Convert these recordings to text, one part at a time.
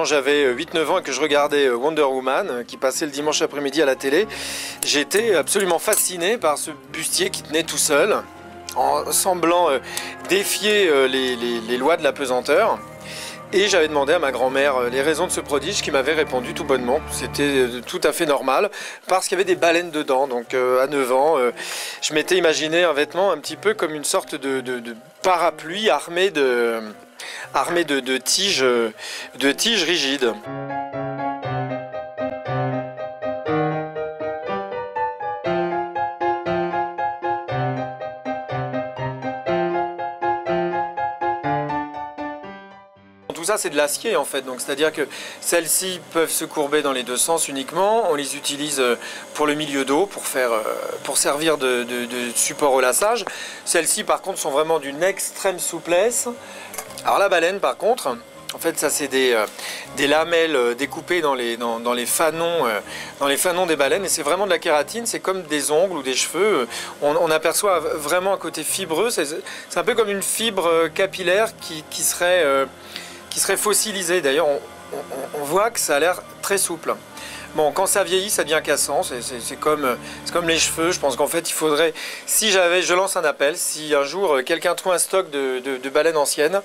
quand j'avais 8-9 ans et que je regardais Wonder Woman, qui passait le dimanche après-midi à la télé, j'étais absolument fasciné par ce bustier qui tenait tout seul, en semblant défier les lois de la pesanteur. Et j'avais demandé à ma grand-mère les raisons de ce prodige, qui m'avait répondu tout bonnement. C'était tout à fait normal, parce qu'il y avait des baleines dedans. Donc à 9 ans, je m'étais imaginé un vêtement un petit peu comme une sorte de parapluie armé de tiges rigides. Tout ça c'est de l'acier en fait, donc c'est-à-dire que celles-ci peuvent se courber dans les deux sens uniquement. On les utilise pour le milieu dos, pour servir de support au lassage. Celles-ci par contre sont vraiment d'une extrême souplesse. Alors la baleine par contre, en fait ça c'est des lamelles découpées dans les fanons des baleines, et c'est vraiment de la kératine, c'est comme des ongles ou des cheveux. On aperçoit vraiment un côté fibreux, c'est un peu comme une fibre capillaire qui serait fossilisée. D'ailleurs on voit que ça a l'air très souple. Bon, quand ça vieillit, ça devient cassant, c'est comme les cheveux. Je pense qu'en fait, il faudrait, je lance un appel, si un jour quelqu'un trouve un stock de baleines anciennes,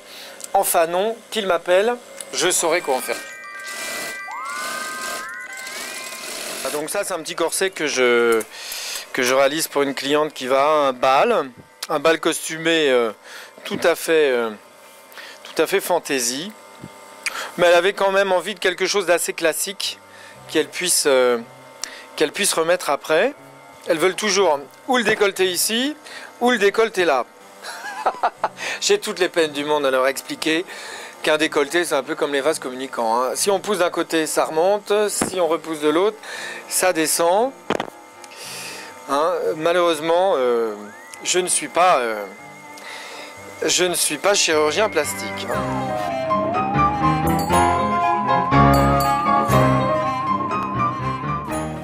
en fanon, qu'il m'appelle, je saurai quoi en faire. Donc ça, c'est un petit corset que je réalise pour une cliente qui va à un bal costumé tout à fait fantaisie. Mais elle avait quand même envie de quelque chose d'assez classique, qu'elle puisse remettre après. Elles veulent toujours ou le décolleté ici, ou le décolleté là. J'ai toutes les peines du monde à leur expliquer qu'un décolleté, c'est un peu comme les vases communicants, hein. Si on pousse d'un côté, ça remonte. Si on repousse de l'autre, ça descend. Hein, malheureusement, je ne suis pas chirurgien plastique.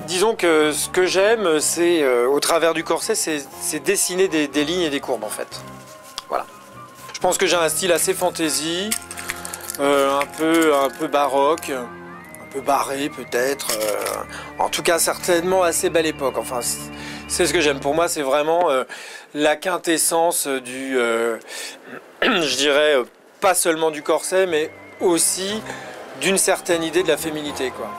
Disons que ce que j'aime, c'est au travers du corset, c'est dessiner des lignes et des courbes en fait. Voilà. Je pense que j'ai un style assez fantaisie, un peu baroque, un peu barré peut-être. En tout cas, certainement assez belle époque. Enfin, c'est ce que j'aime. Pour moi, c'est vraiment la quintessence du, je dirais, pas seulement du corset, mais aussi d'une certaine idée de la féminité, quoi.